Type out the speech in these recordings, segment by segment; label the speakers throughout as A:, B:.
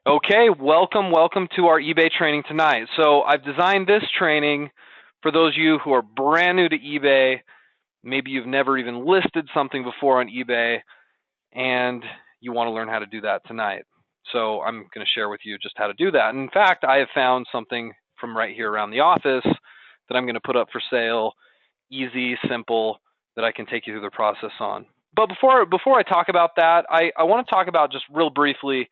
A: Okay, welcome to our eBay training tonight. So I've designed this training for those of you who are brand new to eBay. Maybe you've never even listed something before on eBay and you want to learn how to do that tonight. So I'm going to share with you just how to do that. And in fact, I have found something from right here around the office that I'm going to put up for sale, easy, simple, that I can take you through the process on. But before I talk about that, I want to talk about just real briefly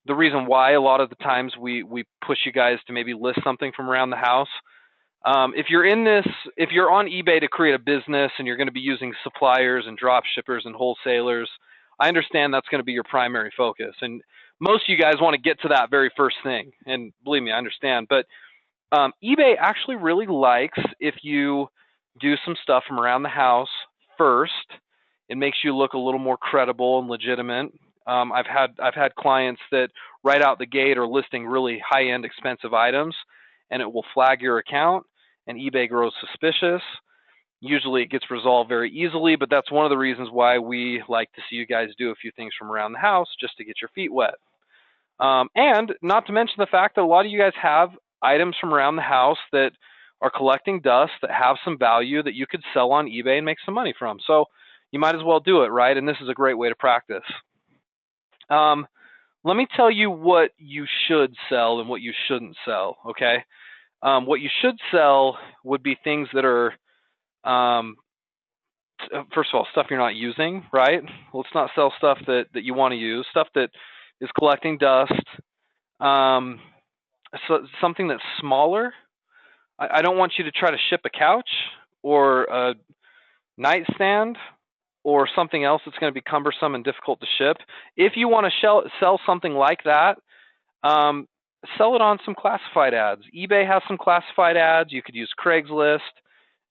A: the reason why a lot of the times we push you guys to maybe list something from around the house. If you're on eBay to create a business and you're going to be using suppliers and drop shippers and wholesalers, I understand that's going to be your primary focus. And most of you guys want to get to that very first thing. And believe me, I understand. But eBay actually really likes if you do some stuff from around the house first. It makes you look a little more credible and legitimate. I've had clients that right out the gate are listing really high-end expensive items, and it will flag your account, and eBay grows suspicious. Usually it gets resolved very easily, but that's one of the reasons why we like to see you guys do a few things from around the house just to get your feet wet. And not to mention the fact that a lot of you guys have items from around the house that are collecting dust that have some value that you could sell on eBay and make some money from. So you might as well do it, right? And this is a great way to practice. Let me tell you what you should sell and what you shouldn't sell, okay? What you should sell would be things that are, first of all, stuff you're not using, right? Let's not sell stuff that you want to use, stuff that is collecting dust, so something that's smaller. I don't want you to try to ship a couch or a nightstand or something else that's going to be cumbersome and difficult to ship. If you want to sell something like that, sell it on some classified ads. eBay has some classified ads. You could use Craigslist.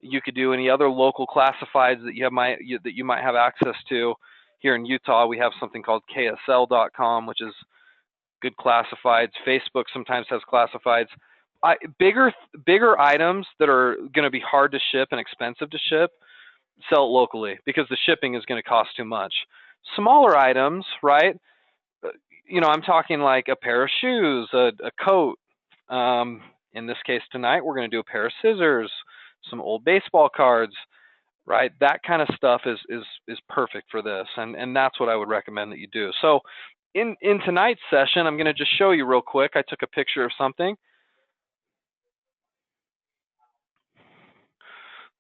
A: You could do any other local classifieds that you might have access to. Here in Utah, we have something called KSL.com, which is good classifieds. Facebook sometimes has classifieds. Bigger items that are going to be hard to ship and expensive to ship, sell it locally because the shipping is going to cost too much. Smaller items, right? I'm talking like a pair of shoes, a coat. In this case tonight, we're going to do a pair of scissors, some old baseball cards, right? That kind of stuff is perfect for this, and that's what I would recommend that you do. So in tonight's session, I'm going to just show you real quick. I took a picture of something.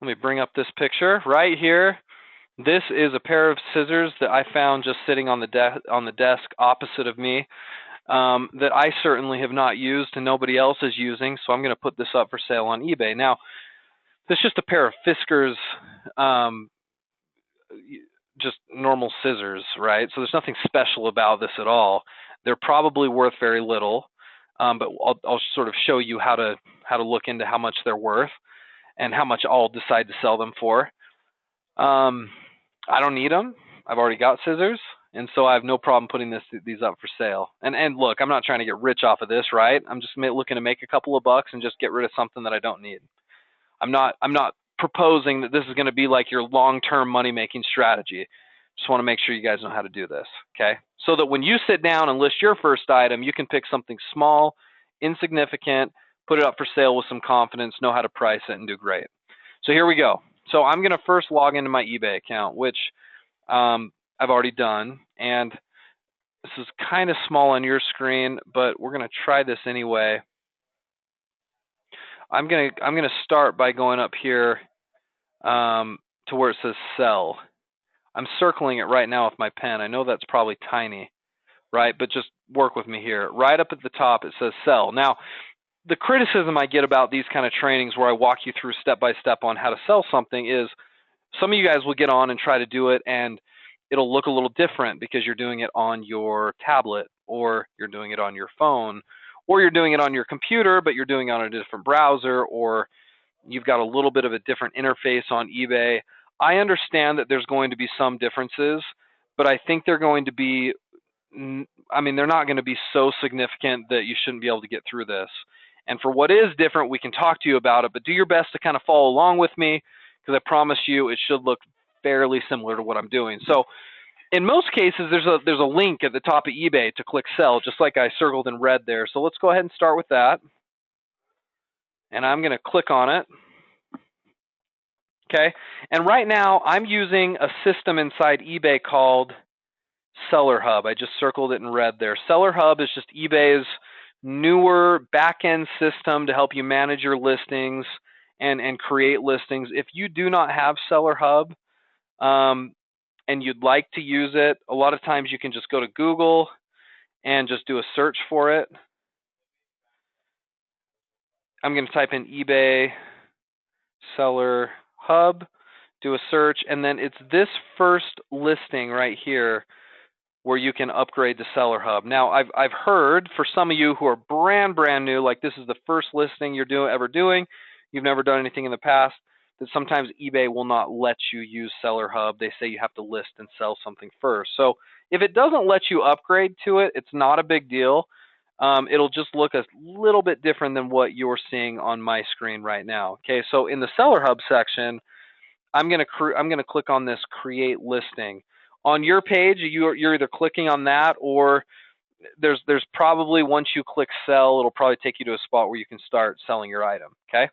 A: Let me bring up this picture right here. This is a pair of scissors that I found just sitting on the desk opposite of me that I certainly have not used and nobody else is using, so I'm going to put this up for sale on eBay. Now, this is just a pair of Fiskars, just normal scissors, right? So there's nothing special about this at all. They're probably worth very little, but I'll sort of show you how to look into how much they're worth and how much I'll decide to sell them for. I don't need them. I've already got scissors, and so I have no problem putting these up for sale. And look, I'm not trying to get rich off of this, right? I'm just looking to make a couple of bucks and just get rid of something that I don't need. I'm not proposing that this is going to be like your long-term money-making strategy. Just want to make sure you guys know how to do this, okay? So that when you sit down and list your first item, you can pick something small, insignificant, put it up for sale with some confidence, know how to price it, and do great. So here we go. So I'm going to first log into my eBay account, which I've already done. And this is kind of small on your screen, but we're going to try this anyway. I'm going to start by going up here to where it says sell. I'm circling it right now with my pen. I know that's probably tiny, right? But just work with me here. Right up at the top, it says sell. Now, the criticism I get about these kind of trainings where I walk you through step by step on how to sell something is some of you guys will get on and try to do it and it'll look a little different because you're doing it on your tablet or you're doing it on your phone or you're doing it on your computer, but you're doing it on a different browser, or you've got a little bit of a different interface on eBay. I understand that there's going to be some differences, but I think they're going to be, they're not going to be so significant that you shouldn't be able to get through this. And for what is different, we can talk to you about it, but do your best to kind of follow along with me because I promise you it should look fairly similar to what I'm doing. So In most cases, there's a link at the top of eBay to click sell, just like I circled in red there. So let's go ahead and start with that. And I'm going to click on it. Okay. And right now, I'm using a system inside eBay called Seller Hub. I just circled it in red there. Seller Hub is just eBay's newer back-end system to help you manage your listings and create listings. If you do not have Seller Hub and you'd like to use it, a lot of times you can just go to Google and just do a search for it. I'm going to type in eBay Seller Hub, do a search, and then it's this first listing right here where you can upgrade to Seller Hub. Now, I've heard for some of you who are brand new, like this is the first listing you're ever doing, you've never done anything in the past, that sometimes eBay will not let you use Seller Hub. They say you have to list and sell something first. So if it doesn't let you upgrade to it, it's not a big deal. It'll just look a little bit different than what you're seeing on my screen right now. Okay, so in the Seller Hub section, I'm going to click on this create listing. On your page, you're either clicking on that, or there's probably, once you click sell, it'll probably take you to a spot where you can start selling your item. Okay.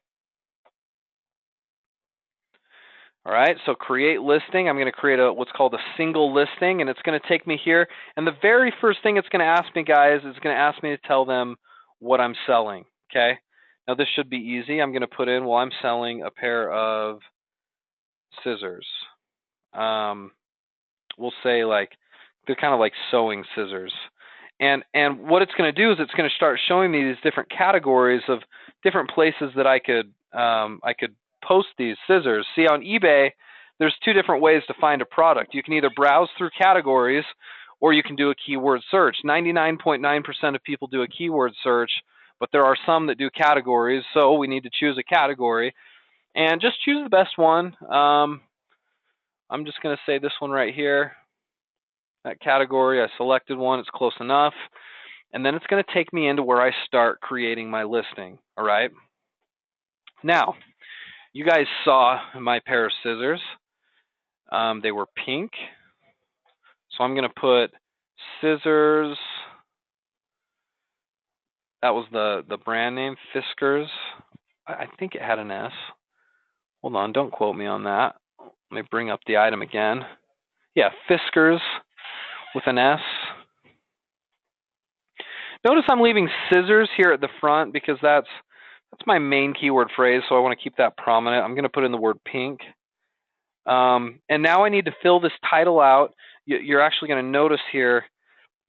A: All right, so create listing. I'm going to create what's called a single listing, and it's going to take me here. And the very first thing it's going to ask me, guys, is going to ask me to tell them what I'm selling. Okay. Now this should be easy. I'm going to put in, well, I'm selling a pair of scissors. We'll say like they're kind of like sewing scissors. And what it's going to do is it's going to start showing me these different categories of different places that I could post these scissors. See, on eBay, there's two different ways to find a product. You can either browse through categories, or you can do a keyword search. 99.9% of people do a keyword search, but there are some that do categories, so we need to choose a category. And just choose the best one. I'm just going to say this one right here. That category, I selected one, it's close enough. And then it's going to take me into where I start creating my listing. All right. Now, you guys saw my pair of scissors. They were pink. So I'm going to put scissors. That was the brand name, Fiskars. I think it had an S. Hold on, don't quote me on that. Let me bring up the item again. Yeah, Fiskars with an S. Notice I'm leaving scissors here at the front because that's my main keyword phrase, so I want to keep that prominent. I'm going to put in the word pink. And now I need to fill this title out. You're actually going to notice here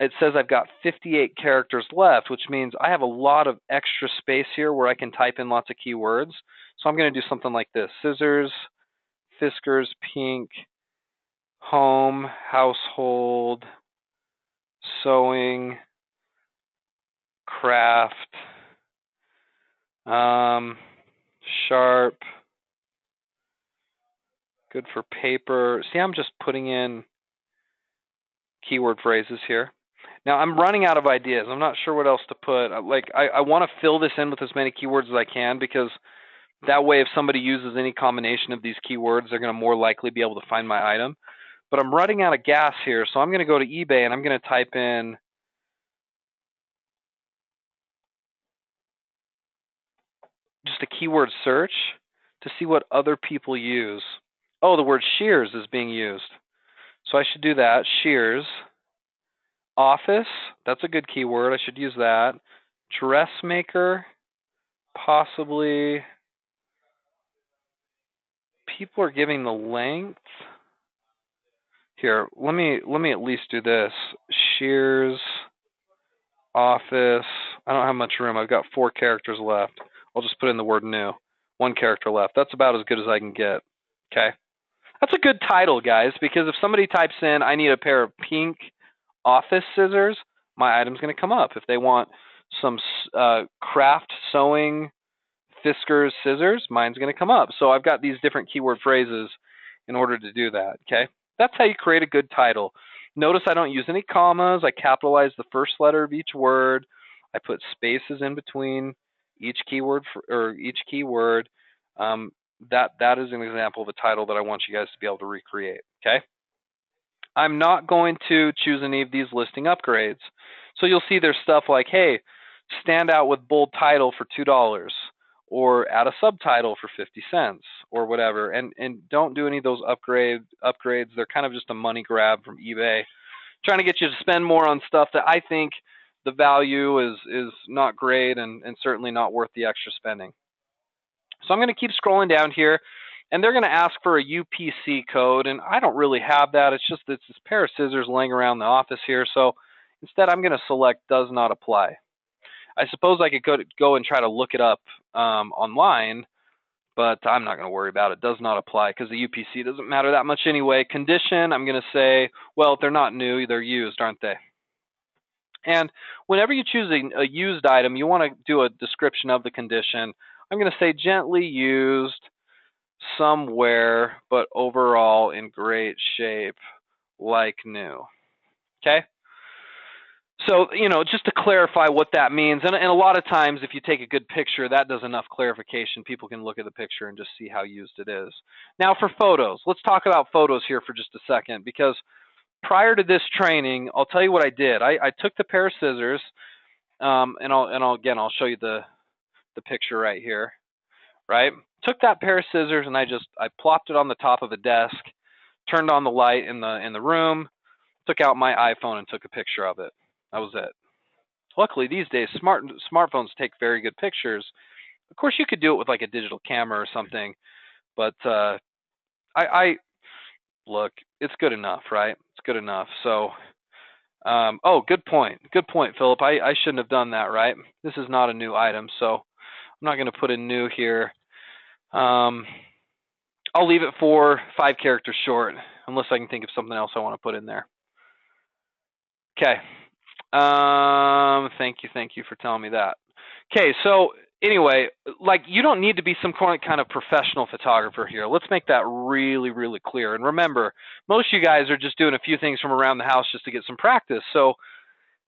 A: it says I've got 58 characters left, which means I have a lot of extra space here where I can type in lots of keywords. So I'm going to do something like this. Scissors, Fiskars, pink, home, household, sewing, craft, sharp, good for paper. See, I'm just putting in keyword phrases here. Now I'm running out of ideas. I'm not sure what else to put. I want to fill this in with as many keywords as I can, because that way if somebody uses any combination of these keywords, they're going to more likely be able to find my item. But I'm running out of gas here, so I'm going to go to eBay and I'm going to type in just a keyword search to see what other people use. Oh, the word shears is being used. So I should do that. Shears. Office, that's a good keyword. I should use that. Dressmaker, possibly. People are giving the length. Here, let me at least do this. Shears, office. I don't have much room. I've got 4 characters left. I'll just put in the word new. 1 character left. That's about as good as I can get. Okay. That's a good title, guys, because if somebody types in, I need a pair of pink office scissors, my item's going to come up. If they want some craft sewing Fiskars scissors, mine's going to come up. So I've got these different keyword phrases in order to do that. Okay, that's how you create a good title. Notice I don't use any commas. I capitalize the first letter of each word. I put spaces in between each keyword that is an example of a title that I want you guys to be able to recreate. Okay. I'm not going to choose any of these listing upgrades. So you'll see there's stuff like, hey, stand out with bold title for $2, or add a subtitle for 50 cents, or whatever. And don't do any of those upgrades. They're kind of just a money grab from eBay, trying to get you to spend more on stuff that I think the value is not great, and certainly not worth the extra spending. So I'm going to keep scrolling down here, and they're going to ask for a UPC code, and I don't really have that. It's just this pair of scissors laying around the office here. So instead, I'm going to select does not apply. I suppose I could go and try to look it up online, but I'm not going to worry about it. Does not apply because the UPC doesn't matter that much anyway. Condition, I'm going to say, well, if they're not new, they're used, aren't they? And whenever you choose a used item, you want to do a description of the condition. I'm going to say gently used, somewhere, but overall in great shape, like new. Okay? So, just to clarify what that means, and a lot of times if you take a good picture, that does enough clarification. People can look at the picture and just see how used it is. Now for photos, let's talk about photos here for just a second, because prior to this training, I'll tell you what I did. I took the pair of scissors, and I'll show you the picture right here, right? Took that pair of scissors and I plopped it on the top of a desk, turned on the light in the room, took out my iPhone and took a picture of it. That was it. Luckily these days smartphones take very good pictures. Of course you could do it with like a digital camera or something, but I look, it's good enough, right? It's good enough. So oh, good point, Philip. I shouldn't have done that, right? This is not a new item, so I'm not going to put in new here. I'll leave it for 5 characters short, unless I can think of something else I want to put in there. Okay. Thank you for telling me that. Okay, so anyway, like, you don't need to be some kind of professional photographer here. Let's make that really, really clear. And remember, most of you guys are just doing a few things from around the house just to get some practice. So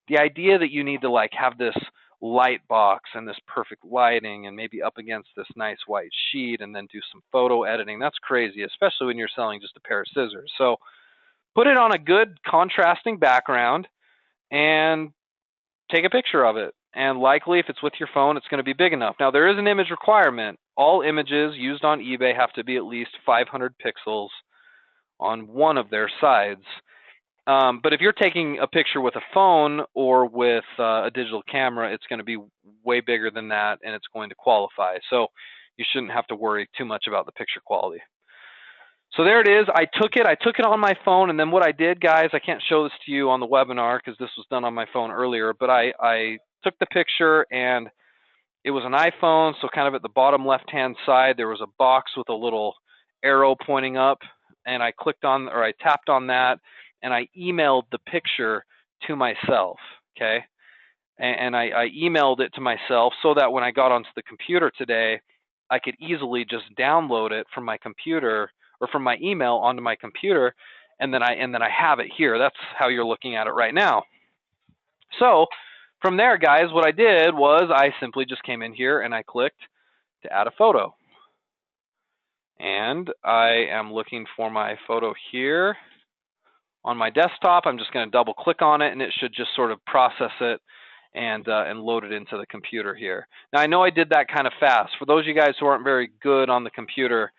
A: the idea that you need to like have this light box and this perfect lighting and maybe up against this nice white sheet and then do some photo editing, that's crazy, especially when you're selling just a pair of scissors. So put it on a good contrasting background and take a picture of it. And likely if it's with your phone, it's going to be big enough. Now there is an image requirement. All images used on eBay have to be at least 500 pixels on one of their sides. But if you're taking a picture with a phone or with a digital camera, it's going to be way bigger than that, and it's going to qualify. So you shouldn't have to worry too much about the picture quality. So there it is. I took it on my phone, and then what I did, guys, I can't show this to you on the webinar because this was done on my phone earlier, but I took the picture, and it was an iPhone, so kind of at the bottom left-hand side, there was a box with a little arrow pointing up, and I tapped on that, and I emailed the picture to myself, okay? And I emailed it to myself so that when I got onto the computer today, I could easily just download it from my computer or from my email onto my computer, and then I have it here. That's how you're looking at it right now. So from there, guys, what I did was I simply just came in here and I clicked to add a photo. And I am looking for my photo here on my desktop. I'm just going to double click on it and it should just sort of process it and load it into the computer here. Now I know I did that kind of fast. For those of you guys who aren't very good on the computer,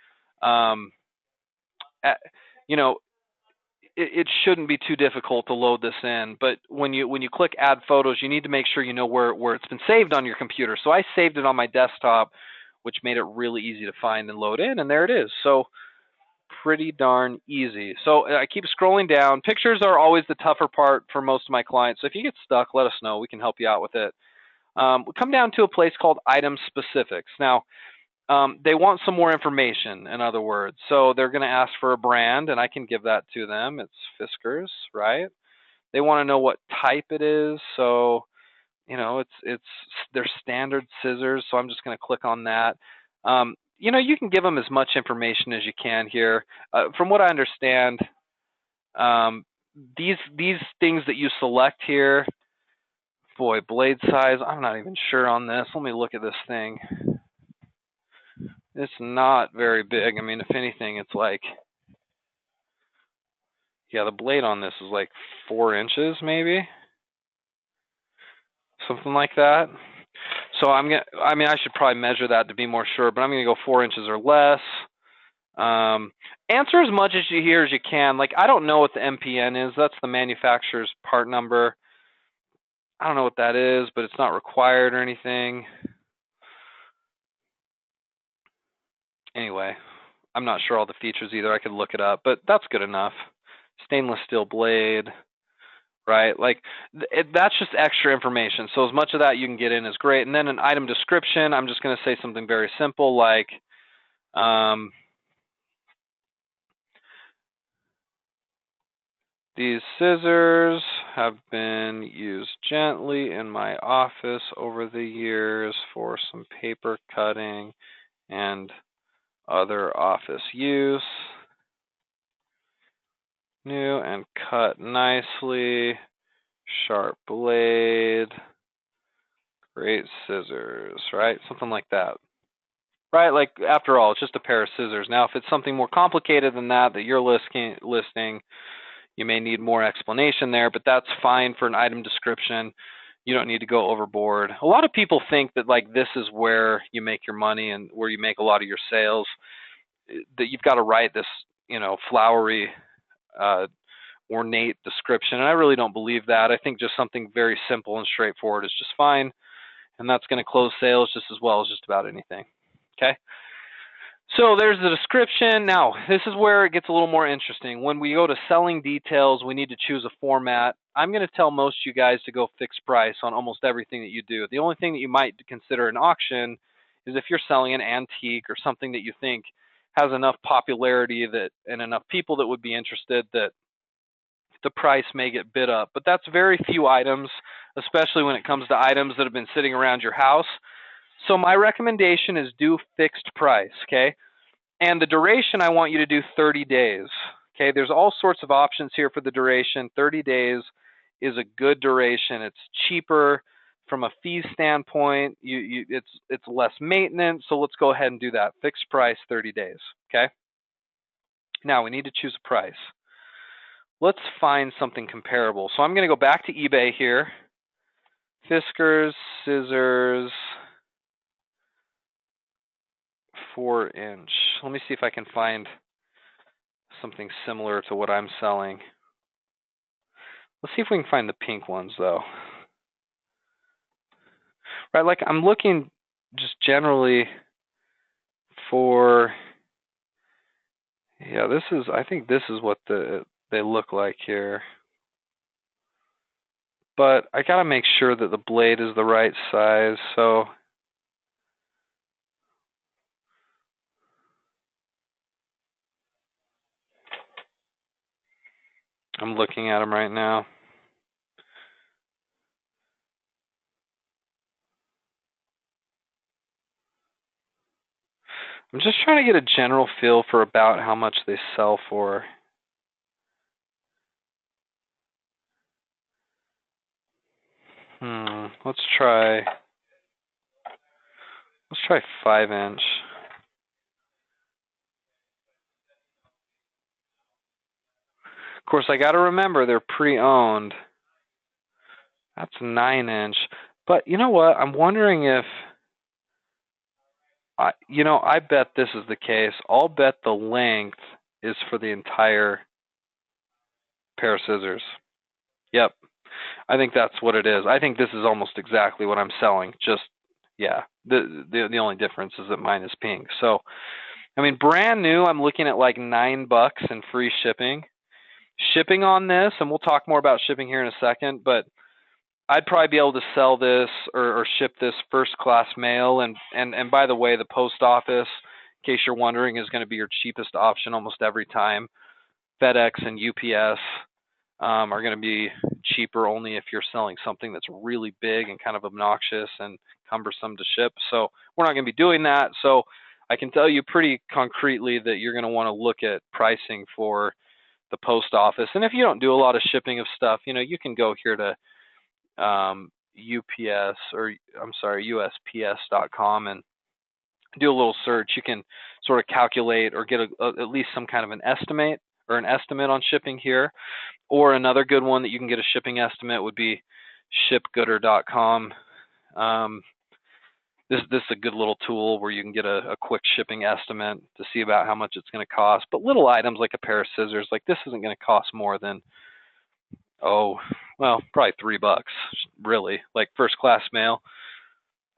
A: it shouldn't be too difficult to load this in, but when you click add photos, you need to make sure you know where it's been saved on your computer. So I saved it on my desktop, which made it really easy to find and load in, and there it is. So pretty darn easy. So I keep scrolling down. Pictures are always the tougher part for most of my clients. So if you get stuck, let us know. We can help you out with it. We come down to a place called item specifics. Now, they want some more information, in other words. So they're going to ask for a brand, and I can give that to them. It's Fiskars, right? They want to know what type it is. So, it's their standard scissors. So I'm just going to click on that. You can give them as much information as you can here. From what I understand, these things that you select here, boy, blade size, I'm not even sure on this. Let me look at this thing. It's not very big. I mean, if anything, it's like, Yeah, the blade on this is like 4 inches, maybe, something like that. So I mean, I should probably measure that to be more sure, but I'm gonna go 4 inches or less. Answer as much as you hear as you can. Like, I don't know what the MPN is. That's the manufacturer's part number. I don't know what that is, but it's not required or anything. Anyway, I'm not sure all the features either. I could look it up, but that's good enough. Stainless steel blade, right? Like, that's just extra information. So as much of that you can get in is great. And then an item description, I'm just going to say something very simple like, these scissors have been used gently in my office over the years for some paper cutting and other office use. New and cut nicely. Sharp blade. Great scissors, right? Something like that. Right? Like, after all, it's just a pair of scissors. Now, if it's something more complicated than that you're listing, you may need more explanation there, but that's fine for an item description. You don't need to go overboard. A lot of people think that, like, this is where you make your money and where you make a lot of your sales, that you've got to write this, flowery, ornate description. And I really don't believe that. I think just something very simple and straightforward is just fine. And that's going to close sales just as well as just about anything. Okay. So there's the description. Now, this is where it gets a little more interesting. When we go to selling details, we need to choose a format. I'm going to tell most of you guys to go fixed price on almost everything that you do. The only thing that you might consider an auction is if you're selling an antique or something that you think has enough popularity and enough people that would be interested that the price may get bid up. But that's very few items, especially when it comes to items that have been sitting around your house. So my recommendation is do fixed price, okay? And the duration, I want you to do 30 days, okay? There's all sorts of options here for the duration. 30 days is a good duration. It's cheaper from a fee standpoint. It's less maintenance, so let's go ahead and do that. Fixed price, 30 days, okay? Now, we need to choose a price. Let's find something comparable. So I'm going to go back to eBay here. Fiskars, scissors, 4-inch. Let me see if I can find something similar to what I'm selling. Let's see if we can find the pink ones, though. Right, like, I'm looking just generally for, yeah, I think this is what they look like here. But I gotta make sure that the blade is the right size, so I'm looking at them right now. I'm just trying to get a general feel for about how much they sell for. Let's try 5-inch. Of course, I got to remember they're pre-owned. That's 9-inch. But you know what? I'm wondering if, I bet this is the case. I'll bet the length is for the entire pair of scissors. Yep. I think that's what it is. I think this is almost exactly what I'm selling. Just, yeah. The only difference is that mine is pink. So, I mean, brand new, I'm looking at like $9 and free shipping. Shipping on this, and we'll talk more about shipping here in a second, but I'd probably be able to sell this or ship this first class mail. And by the way, the post office, in case you're wondering, is going to be your cheapest option almost every time. FedEx and UPS are going to be cheaper only if you're selling something that's really big and kind of obnoxious and cumbersome to ship. So we're not going to be doing that. So I can tell you pretty concretely that you're going to want to look at pricing for the post office. And if you don't do a lot of shipping of stuff, you can go here to UPS or USPS.com and do a little search. You can sort of calculate or get at least some kind of an estimate or an estimate on shipping here. Or another good one that you can get a shipping estimate would be shipgooder.com. This is a good little tool where you can get a quick shipping estimate to see about how much it's going to cost. But little items like a pair of scissors, like this isn't going to cost more than, probably $3, really. Like first class mail.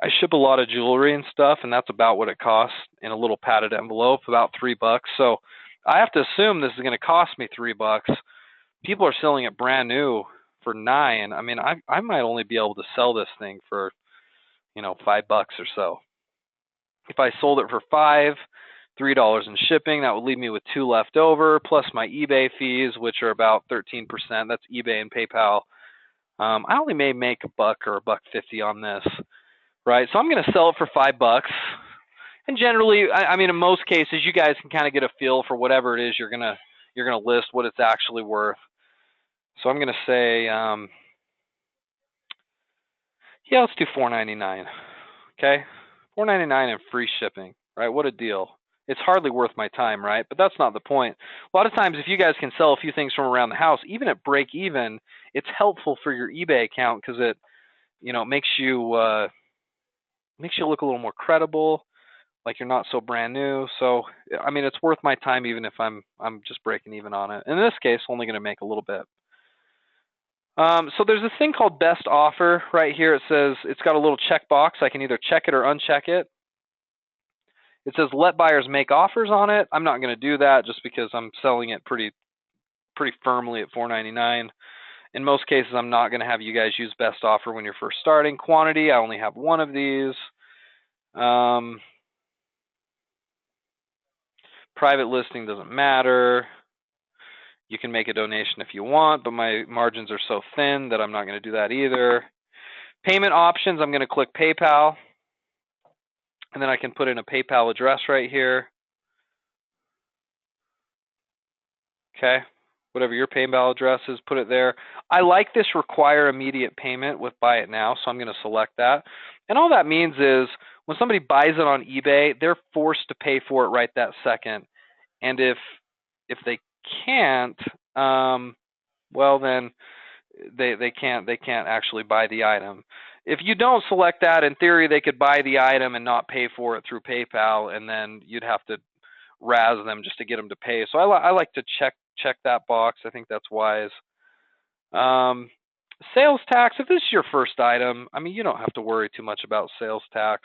A: I ship a lot of jewelry and stuff, and that's about what it costs in a little padded envelope, about $3. So I have to assume this is going to cost me $3. People are selling it brand new for $9. I mean, I might only be able to sell this thing for, $5 or so. If I sold it for $5, $3 in shipping, that would leave me with $2 left over, plus my eBay fees, which are about 13%. That's eBay and PayPal. I only may make $1 or $1.50 on this, right? So I'm going to sell it for $5. And generally, I mean, in most cases, you guys can kind of get a feel for whatever it is you're gonna list, what it's actually worth. So I'm going to say, let's do $4.99. Okay, $4.99 and free shipping, right? What a deal. It's hardly worth my time, right? But that's not the point. A lot of times, if you guys can sell a few things from around the house, even at break even, it's helpful for your eBay account because it, makes you look a little more credible, like you're not so brand new. So, I mean, it's worth my time even if I'm just breaking even on it. In this case, only going to make a little bit. So there's this thing called best offer right here. It says it's got a little checkbox. I can either check it or uncheck it. It says let buyers make offers on it. I'm not going to do that just because I'm selling it pretty firmly at $4.99. In most cases, I'm not going to have you guys use best offer when you're first starting. Quantity, I only have one of these. Private listing doesn't matter. You can make a donation if you want, but my margins are so thin that I'm not going to do that either. Payment options, I'm going to click PayPal. And then I can put in a PayPal address right here. Okay, whatever your PayPal address is, put it there. I like this require immediate payment with buy it now, so I'm going to select that. And all that means is when somebody buys it on eBay, they're forced to pay for it right that second. And if they can't, well then they can't actually buy the item. If you don't select that, in theory, they could buy the item and not pay for it through PayPal, and then you'd have to razz them just to get them to pay. So I like to check that box. I think that's wise. Sales tax, if this is your first item, I mean, you don't have to worry too much about sales tax.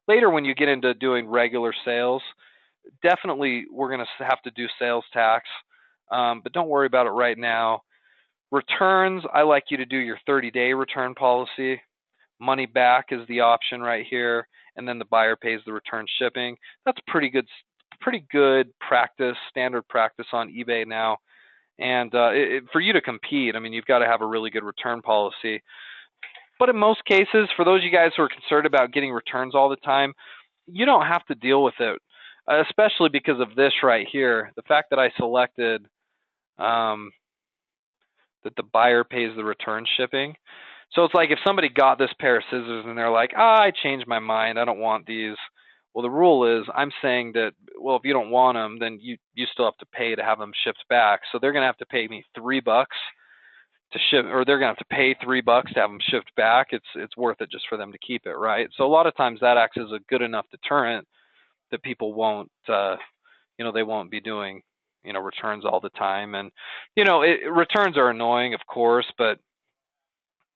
A: Later, when you get into doing regular sales, definitely we're going to have to do sales tax, but don't worry about it right now. Returns, I like you to do your 30-day return policy. Money back is the option right here, and then the buyer pays the return shipping. That's pretty good practice, standard practice on eBay now. And for you to compete, I mean, you've got to have a really good return policy. But in most cases, for those of you guys who are concerned about getting returns all the time, you don't have to deal with it, especially because of this right here. The fact that I selected that the buyer pays the return shipping. So it's like if somebody got this pair of scissors and they're like, I changed my mind, I don't want these. Well, the rule is I'm saying that, well, if you don't want them, then you still have to pay to have them shipped back. So they're going to have to pay me $3 to ship, or they're going to have to pay $3 to have them shipped back. It's worth it just for them to keep it, right? So a lot of times that acts as a good enough deterrent that people won't, they won't be doing, returns all the time. And, returns are annoying, of course, but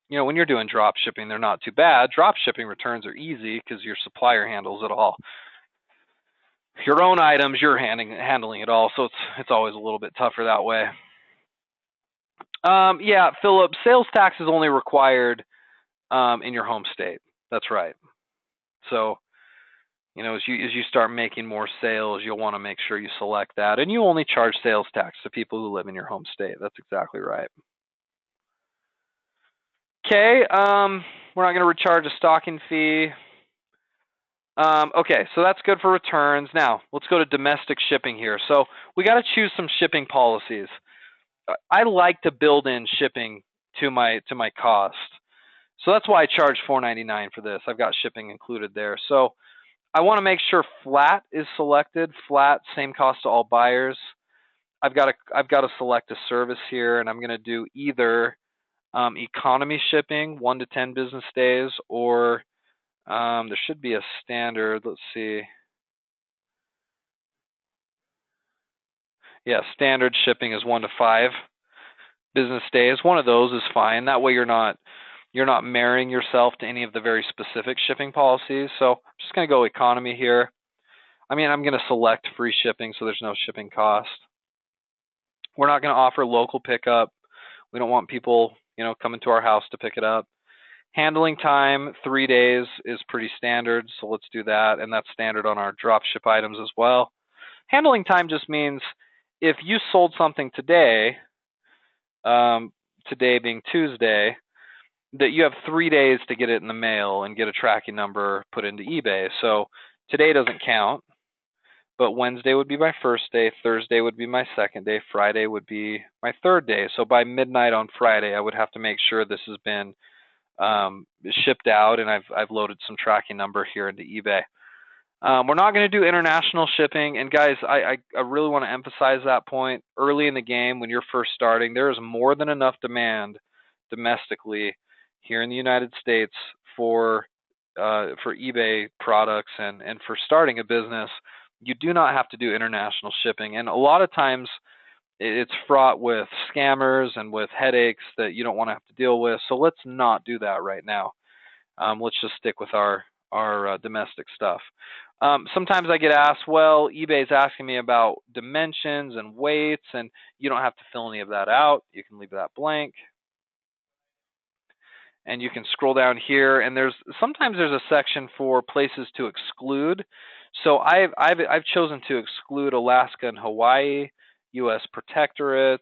A: when you're doing drop shipping, they're not too bad. Drop shipping returns are easy because your supplier handles it all. Your own items, you're handling it all, so it's always a little bit tougher that way. Yeah, Philip, sales tax is only required in your home state. That's right. So, as you start making more sales, you'll want to make sure you select that, and you only charge sales tax to people who live in your home state. That's exactly right. Okay, we're not going to recharge a stocking fee. Okay, so that's good for returns. Now, let's go to domestic shipping here. So we got to choose some shipping policies. I like to build in shipping to my cost. So that's why I charge $4.99 for this. I've got shipping included there. So I want to make sure flat is selected. Flat, same cost to all buyers. I've got to select a service here, and I'm going to do either economy shipping, 1 to 10 business days, or there should be a standard. Let's see. Yeah, standard shipping is 1 to 5 business days. One of those is fine. That way you're not marrying yourself to any of the very specific shipping policies. So I'm just going to go economy here. I'm going to select free shipping so there's no shipping cost. We're not going to offer local pickup. We don't want people, coming to our house to pick it up. Handling time, 3 days is pretty standard, so let's do that, and that's standard on our drop ship items as well. Handling time just means if you sold something today, today being Tuesday, that you have 3 days to get it in the mail and get a tracking number put into eBay. So today doesn't count, but Wednesday would be my first day, Thursday would be my second day, Friday would be my third day. So by midnight on Friday, I would have to make sure this has been shipped out, and I've loaded some tracking number here into eBay. We're not going to do international shipping, and guys, I really want to emphasize that point. Early in the game, when you're first starting, there is more than enough demand domestically here in the United States for eBay products and for starting a business. You do not have to do international shipping, and a lot of times it's fraught with scammers and with headaches that you don't want to have to deal with. So let's not do that right now. Let's just stick with our domestic stuff. Sometimes I get asked, well, eBay's asking me about dimensions and weights, and you don't have to fill any of that out. You can leave that blank. And you can scroll down here, and sometimes there's a section for places to exclude. So I've chosen to exclude Alaska and Hawaii, U.S. protectorates,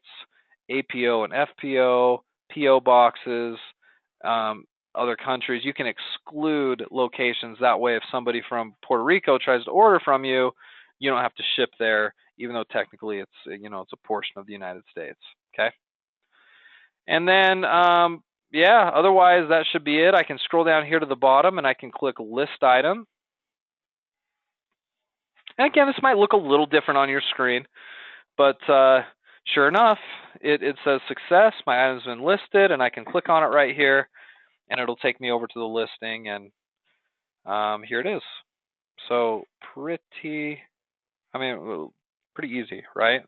A: APO and FPO, PO boxes, other countries. You can exclude locations. That way, if somebody from Puerto Rico tries to order from you, you don't have to ship there, even though technically it's it's a portion of the United States. Okay. And then otherwise that should be it. I can scroll down here to the bottom and I can click list item. And again, this might look a little different on your screen, but sure enough, it says success. My item's been listed, and I can click on it right here, and it'll take me over to the listing, and here it is. So pretty easy, right?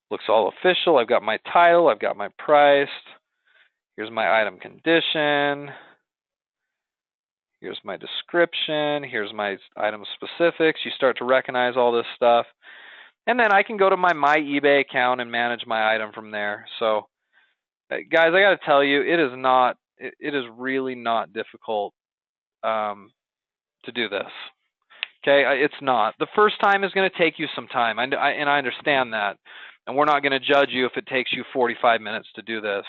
A: Looks all official. I've got my title. I've got my price. Here's my item condition. Here's my description. Here's my item specifics. You start to recognize all this stuff. And then I can go to my eBay account and manage my item from there. So, guys, I got to tell you, it is really not difficult to do this. Okay, it's not. The first time is going to take you some time, and I understand that. And we're not going to judge you if it takes you 45 minutes to do this.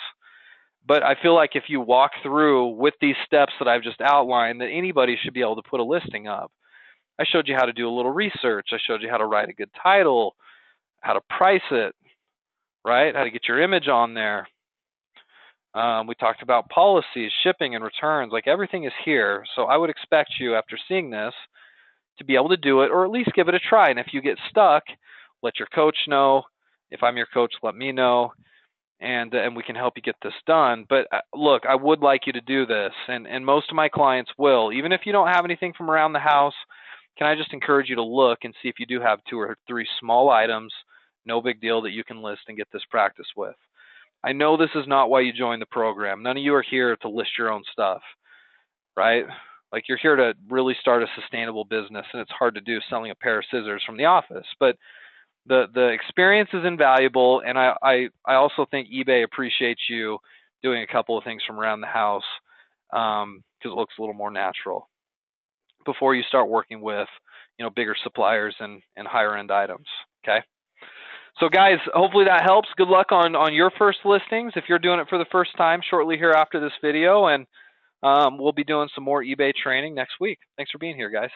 A: But I feel like if you walk through with these steps that I've just outlined, that anybody should be able to put a listing up. I showed you how to do a little research. I showed you how to write a good title, how to price it, right? How to get your image on there. We talked about policies, shipping, and returns. Like, everything is here. So I would expect you, after seeing this, to be able to do it, or at least give it a try. And if you get stuck, let your coach know. If I'm your coach, let me know. And we can help you get this done. But look, I would like you to do this, and most of my clients will. Even if you don't have anything from around the house, can I just encourage you to look and see if you do have 2 or 3 small items, no big deal, that you can list and get this practice with. I know this is not why you joined the program. None of you are here to list your own stuff, right? Like, you're here to really start a sustainable business, and it's hard to do selling a pair of scissors from the office. But the experience is invaluable, and I also think eBay appreciates you doing a couple of things from around the house because it looks a little more natural before you start working with bigger suppliers and higher end items. Okay. So guys, hopefully that helps. Good luck on your first listings if you're doing it for the first time shortly here after this video, and we'll be doing some more eBay training next week. Thanks for being here, guys.